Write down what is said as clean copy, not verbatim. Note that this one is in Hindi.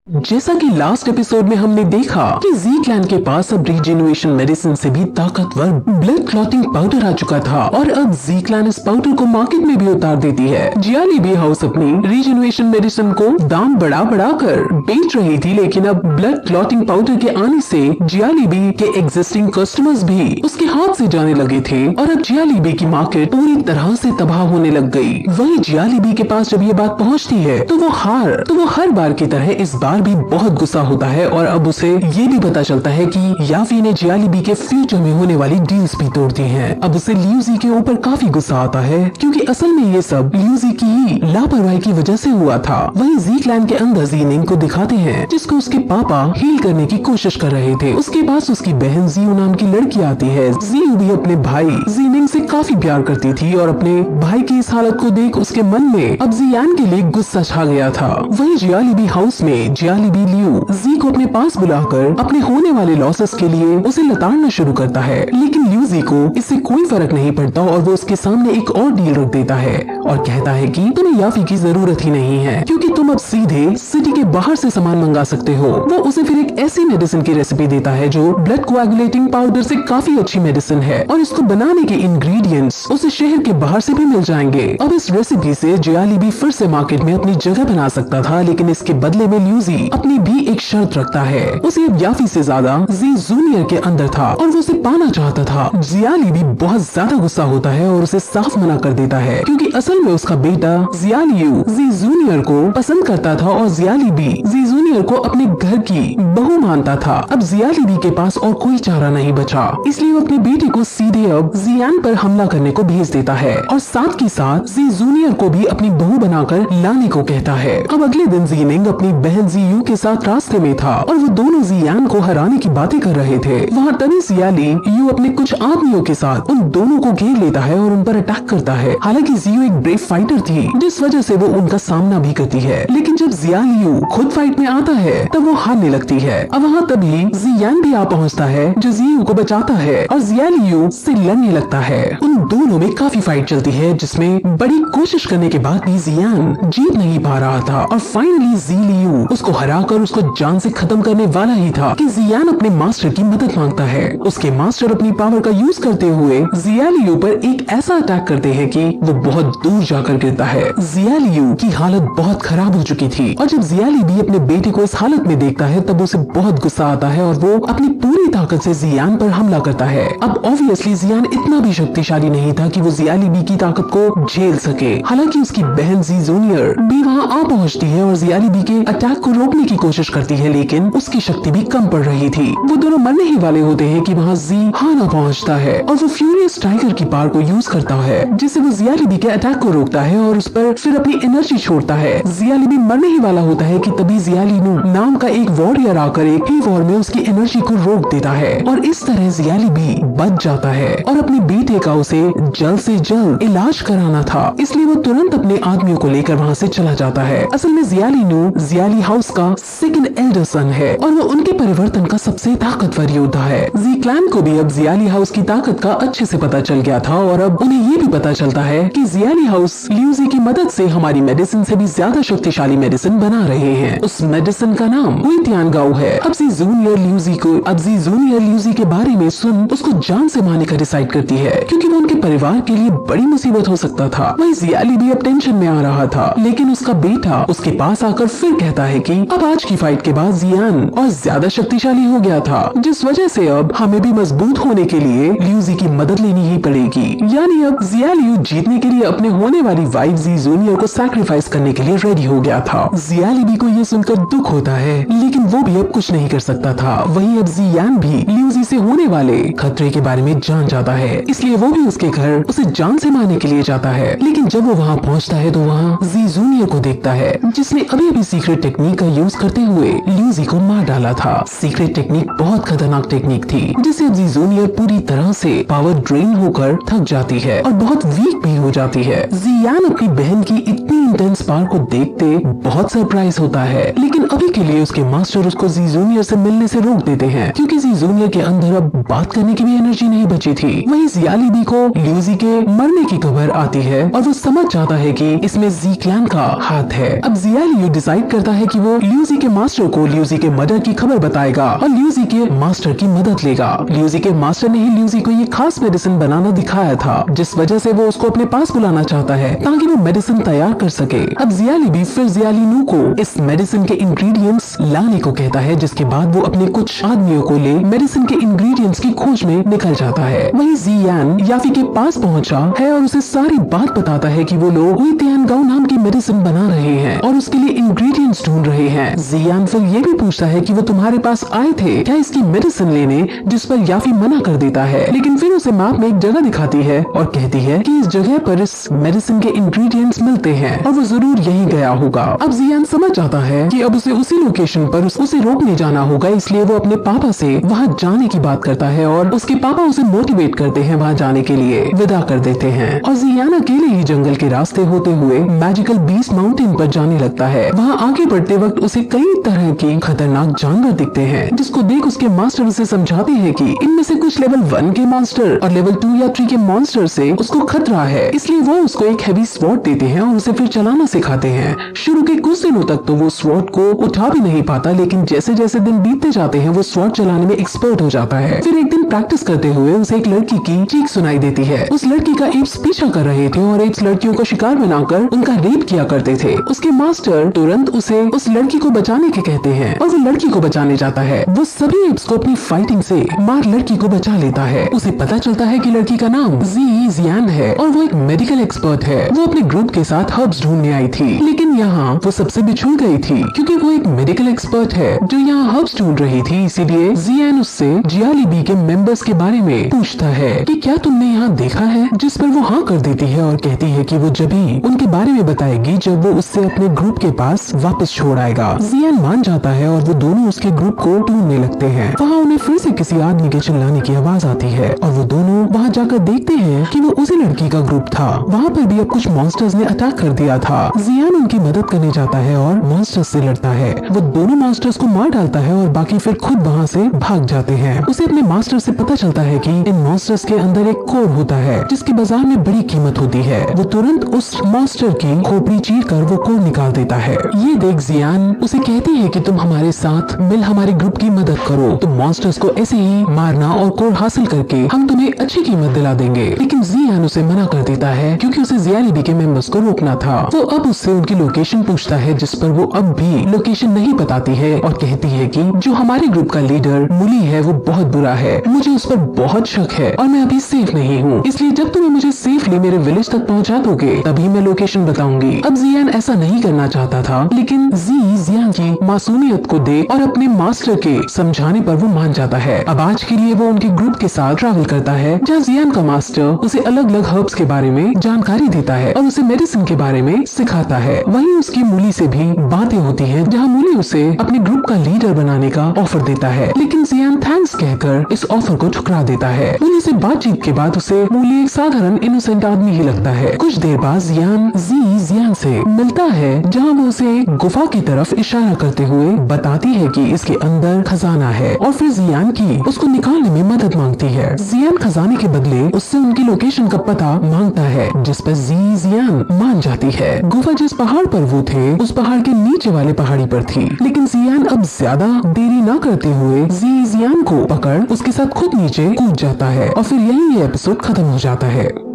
जैसा कि लास्ट एपिसोड में हमने देखा कि जी क्लैन के पास अब रीजेन्युएशन मेडिसिन से भी ताकतवर ब्लड क्लॉटिंग पाउडर आ चुका था और अब जी क्लैन इस पाउडर को मार्केट में भी उतार देती है। जियालीबी हाउस अपनी रीजेन्युएशन मेडिसिन को दाम बढ़ा कर बेच रही थी, लेकिन अब ब्लड क्लॉटिंग पाउडर के आने से जियालीबी के एग्जिस्टिंग कस्टमर्स भी उसके हाथ से जाने लगे थे और अब जियालीबी की मार्केट पूरी तरह से तबाह होने लग गई। वही जियालीबी के पास जब ये बात पहुँचती है तो वो हर बार की तरह इस बार भी बहुत गुस्सा होता है और अब उसे ये भी पता चलता है कि याफी ने जियालीबी के फ्यूचर में होने वाली डील्स भी तोड़ दी हैं। अब उसे लियूजी के ऊपर काफी गुस्सा आता है क्योंकि असल में ये सब लियूजी की ही लापरवाही की वजह से हुआ था। वहीं जी क्लैन के अंदर जीनिंग को दिखाते हैं जिसको उसके पापा हील करने की कोशिश कर रहे थे। उसके पास उसकी बहन जियो नाम की लड़की आती है। जियो भी अपने भाई जीनिंग से काफी प्यार करती थी और अपने भाई की इस हालत को देख उसके मन में अब जियान के लिए गुस्सा छा गया था। वहीं जियालीबी हाउस में जियालीबी लियू जी को अपने पास बुलाकर अपने होने वाले लॉसेस के लिए उसे लताड़ना शुरू करता है, लेकिन लियू जी को इससे कोई फर्क नहीं पड़ता और वो उसके सामने एक और डील रख देता है और कहता है कि तुम्हें याफी की जरूरत ही नहीं है क्योंकि तुम अब सीधे सिटी के बाहर से सामान मंगा सकते हो। वो उसे फिर एक ऐसी मेडिसिन की रेसिपी देता है जो ब्लड कोएगुलेटिंग पाउडर से काफी अच्छी मेडिसिन है और इसको बनाने के इंग्रेडिएंट्स उसे शहर के बाहर से भी मिल जाएंगे। अब इस रेसिपी से जियालीबी फिर से मार्केट में अपनी जगह बना सकता था, लेकिन इसके बदले में लियू जी अपनी भी एक शर्त रखता है। उसे अब याफी से ज्यादा जी जूनियर के अंदर था और वो उसे पाना चाहता था। जियालीबी बहुत ज्यादा गुस्सा होता है और उसे साफ मना कर देता है क्योंकि असल में उसका बेटा जियालियू जी जूनियर को पसंद करता था और जियालीबी जी जूनियर को अपने घर की बहू मानता था। अब जियालीबी के पास और कोई चारा नहीं बचा, इसलिए वो अपने बेटे को सीधे अब जियान पर हमला करने को भेज देता है और साथ ही साथ जी जूनियर को भी अपनी बहू बनाकर लाने को कहता है। अब अगले दिन जीनिंग अपनी बहन जीयू के साथ रास्ते में था और वो दोनों जियान को हराने की बातें कर रहे थे। वहाँ तभी जियाली यू अपने कुछ आदमियों के साथ उन दोनों को घेर लेता है और उन पर अटैक करता है। हालांकि जियो एक ब्रेव फाइटर थी जिस वजह से वो उनका सामना भी करती है, लेकिन जब जियालियू खुद फाइट में आता है तब वो हारने लगती है। अब वहाँ तभी जियान भी आ पहुँचता है जो जियो को बचाता है और जियालियू से लड़ने लगता है। उन दोनों में काफी फाइट चलती है जिसमें बड़ी कोशिश करने के बाद भी जियान जीत नहीं पा रहा था और फाइनली जियालियू उसको हराकर उसको जान से खत्म करने वाला ही था कि जियान अपने मास्टर की मदद मांगता है। उसके मास्टर अपनी पावर का यूज करते हुए जियालियू पर एक ऐसा अटैक करते हैं कि वो बहुत दूर जाकर गिरता है। जियालियू की हालत बहुत खराब हो चुकी थी और जब जियाली भी अपने बेटे को इस हालत में देखता है तब उसे बहुत गुस्सा आता है और वो अपनी पूरी ताकत से जियान पर हमला करता है। अब ऑब्वियसली जियान इतना भी शक्तिशाली नहीं था कि वो जियालीबी की ताकत को झेल सके। हालांकि उसकी बहन जी जूनियर भी वहाँ आ पहुँचती है और जियालीबी के अटैक को रोकने की कोशिश करती है, लेकिन उसकी शक्ति भी कम पड़ रही थी। वो दोनों मरने ही वाले होते हैं कि वहाँ जी हाना पहुँचता है और वो फ्यूरियस टाइगर की पावर को यूज करता है जिससे वो जियालीबी के अटैक को रोकता है और उस पर फिर अपनी एनर्जी छोड़ता है। जियालीबी मरने ही वाला होता है कि तभी जियालीनू नाम का एक वॉरियर आकर एक ही वॉर में उसकी एनर्जी को रोक देता है और इस तरह जियालीबी बच जाता है और अपने बेटे का उसे जल्द से जल्द इलाज कराना था, इसलिए वो तुरंत अपने आदमियों को लेकर वहाँ से चला जाता है। असल में जियालीनू जियाली हाउस का सेकंड एल्डर सन है और वो उनके परिवर्तन का सबसे ताकतवर योद्धा है। जी क्लैन को भी अब जियाली हाउस की ताकत का अच्छे से पता चल गया था और अब उन्हें ये भी पता चलता है कि जियाली हाउस लियूजी की मदद से हमारी मेडिसिन से भी ज्यादा शक्तिशाली मेडिसिन बना रहे हैं। उस मेडिसिन का नाम हुईतियानगाओ है। अब जी जूनियर लियूजी के बारे में सुन उसको जान से मारने का डिसाइड करती है क्योंकि वो उनके परिवार के लिए बड़ी मुसीबत हो सकता था। वही जियाली भी अब टेंशन में आ रहा था, लेकिन उसका बेटा उसके पास आकर फिर कहता है कि अब आज की फाइट के बाद जियान और ज्यादा शक्तिशाली हो गया था, जिस वजह से अब हमें भी मजबूत होने के लिए लियूजी की मदद लेनी ही पड़ेगी। यानी अब जियालियू जीतने के लिए अपने होने वाली वाइफ जी जूनियर को सैक्रिफाइस करने के लिए रेडी हो गया था। जियालीबी को ये सुनकर दुख होता है, लेकिन वो भी अब कुछ नहीं कर सकता था। वहीं अब जियान भी लियूजी से होने वाले खतरे के बारे में जान जाता है, इसलिए वो भी उसके घर उसे जान से मारने के लिए जाता है। लेकिन जब वो वहाँ पहुँचता है तो वहाँ जी जूनियर को देखता है जिसने अभी सीक्रेट टेक्निक का यूज करते हुए लियूजी को मार डाला था। सीक्रेट टेक्निक बहुत खतरनाक टेक्निक थी जिससे जी जूनियर पूरी तरह से पावर ड्रेन होकर थक जाती है और बहुत वीक भी हो जाती है। जियान अपनी बहन की इतनी इंटेंस पावर को देखते बहुत सरप्राइज होता है, लेकिन अभी के लिए उसके मास्टर उसको जी जूनियर से मिलने से रोक देते हैं क्योंकि जी जूनियर के अंदर अब बात करने की भी एनर्जी नहीं बची थी। वहीं जियालीबी को लियूजी के मरने की खबर आती है और वो समझ जाता है कि इसमें जी क्लैन का हाथ है। अब जियालियू डिसाइड करता है कि वो वो ल्यूजी के मास्टर को ल्यूजी के मर्डर की खबर बताएगा और ल्यूजी के मास्टर की मदद लेगा। ल्यूजी के मास्टर ने ही ल्यूजी को ये खास मेडिसिन बनाना दिखाया था, जिस वजह से वो उसको अपने पास बुलाना चाहता है ताकि वो मेडिसिन तैयार कर सके। अब जियाली भी फिर जियाली नू को इस मेडिसिन के इंग्रेडिएंट्स लाने को कहता है, जिसके बाद वो अपने कुछ आदमियों को ले मेडिसिन के इंग्रेडिएंट्स की खोज में निकल जाता है। वहीं जियान याफी के पास पहुंचा है और उसे सारी बात बताता है कि वो लोग हुई तियानगाओ नाम की मेडिसिन बना रहे हैं और उसके लिए इंग्रेडिएंट्स ढूंढ रहे हैं। जियान फिर ये भी पूछता है कि वो तुम्हारे पास आए थे क्या इसकी मेडिसिन लेने, जिस पर याफी मना कर देता है, लेकिन फिर उसे मैप में एक जगह दिखाती है और कहती है कि इस जगह पर इस मेडिसिन के इंग्रेडिएंट्स मिलते हैं और वो जरूर यहीं गया होगा। अब जियान समझ जाता है कि अब उसे उसी लोकेशन पर उसे रोकने जाना होगा, इसलिए वो अपने पापा से वहाँ जाने की बात करता है और उसके पापा उसे मोटिवेट करते हैं वहाँ जाने के लिए, विदा कर देते हैं और जियान अकेले ही जंगल के रास्ते होते हुए मैजिकल बीस्ट माउंटेन पर जाने लगता है। वहाँ आगे बढ़ते वक्त उसे कई तरह के खतरनाक जानवर दिखते हैं, जिसको देख उसके मास्टर उसे समझाते हैं कि इनमें से कुछ लेवल 1 के मॉन्स्टर और लेवल 2 या 3 के मॉन्स्टर से उसको खतरा है, इसलिए वो उसको एक हेवी स्वॉर्ड देते हैं और उसे फिर चलाना सिखाते हैं। शुरू के कुछ दिनों तक तो वो स्वॉर्ड को उठा भी नहीं पाता, लेकिन जैसे जैसे दिन बीतते जाते हैं वो स्वॉर्ड चलाने में एक्सपर्ट हो जाता है। फिर एक दिन प्रैक्टिस करते हुए उसे एक लड़की की चीख सुनाई देती है। उस लड़की का एप्स पीछा कर रहे थे और एप्स लड़कियों का शिकार बनाकर उनका रेप किया करते थे। उसके मास्टर तुरंत उसे उस लड़की को बचाने के कहते हैं और वो लड़की को बचाने जाता है। वो सभी एप्स को अपनी फाइटिंग से मार लड़की को बचा लेता है। उसे पता चलता है कि लड़की का नाम जियान है और वो एक मेडिकल एक्सपर्ट है। वो अपने ग्रुप के साथ हर्ब्स ढूंढने आई थी, लेकिन यहाँ वो सबसे बिछुड़ गई थी क्योंकि वो एक मेडिकल एक्सपर्ट है जो यहाँ हर्ब्स ढूंढ रही थी। इसीलिए जियान उससे जियाली बी के मेंबर्स के बारे में पूछता है कि क्या तुमने यहाँ देखा है, जिस पर वो हाँ कर देती है और कहती है कि वो जब ही उनके बारे में बताएगी जब वो उससे अपने ग्रुप के पास वापस छोड़ आएगा। जियान मान जाता है और वो दोनों उसके ग्रुप को ढूंढने लगते हैं। वहाँ उन्हें फिर से किसी आदमी के चिल्लाने की आवाज आती है और वो दोनों वहाँ जाकर देखते हैं कि वो उसी लड़की का ग्रुप था। वहाँ पर भी अब कुछ मॉन्स्टर्स ने अटैक कर दिया था। जियान उनकी मदद करने जाता है और मॉन्स्टर्स से लड़ता है। वो दोनों मॉन्स्टर्स को मार डालता है और बाकी फिर खुद वहाँ से भाग जाते हैं। उसे अपने मास्टर से पता चलता है कि इन मॉन्स्टर्स के अंदर एक कोड होता है जिसकी बाजार में बड़ी कीमत होती है। वो तुरंत उस मॉन्स्टर की खोपड़ी चीर कर वो कोड निकाल देता है। ये देख जियान उसे कहती है कि तुम हमारे साथ मिल हमारे ग्रुप की मदद करो, तुम मॉन्स्टर्स को ऐसे ही मारना और कोड हासिल करके हम तुम्हें अच्छी कीमत दिला देंगे। लेकिन जियान उसे मना कर देता है क्योंकि उसे जियाली बी के मेंबर्स को रोकना था। वो अब उससे उनकी लोकेशन पूछता है, जिस पर वो अब भी लोकेशन नहीं बताती है और कहती है कि जो हमारे ग्रुप का लीडर मुली है वो बहुत बुरा है, मुझे उस पर बहुत शक है और मैं अभी सेफ नहीं हूँ, इसलिए जब तुम्हें मुझे सेफली मेरे विलेज तक पहुँचा दोगे तभी मैं लोकेशन बताऊंगी। अब जियान ऐसा नहीं करना चाहता था, लेकिन जियान की मासूमियत को देख और अपने मास्टर के समझाने पर वो मान जाता है। अब आज के लिए वो उनके ग्रुप के साथ ट्रैवल करता है, जहाँ जियान का मास्टर उसे अलग अलग हर्ब्स के बारे में जानकारी देता है और उसे मेडिसिन के बारे में सिखाता है। वहीं उसकी मूली से भी बातें होती हैं, जहाँ मूली उसे अपने ग्रुप का लीडर बनाने का ऑफर देता है, लेकिन जियान थैंक्स कहकर इस ऑफर को ठुकरा देता है। मूली से बातचीत के बाद उसे मूली एक साधारण इनोसेंट आदमी ही लगता है। कुछ देर बाद जियान से मिलता है, जहाँ वो उसे गुफा की तरफ इशारा करते हुए बताती है कि इसके अंदर खजाना है और फिर जियान की उसको निकालने में मदद मांगती है। जियान खजाने के बदले उससे उनकी लोकेशन का पता मांगता है, जिस पर जियान मान जाती है। गुफा जिस पहाड़ पर वो थे उस पहाड़ के नीचे वाले पहाड़ी पर थी, लेकिन जियान अब ज्यादा देरी न करते हुए जियान को पकड़ उसके साथ खुद नीचे कूद जाता है और फिर यही ये एपिसोड खत्म हो जाता है।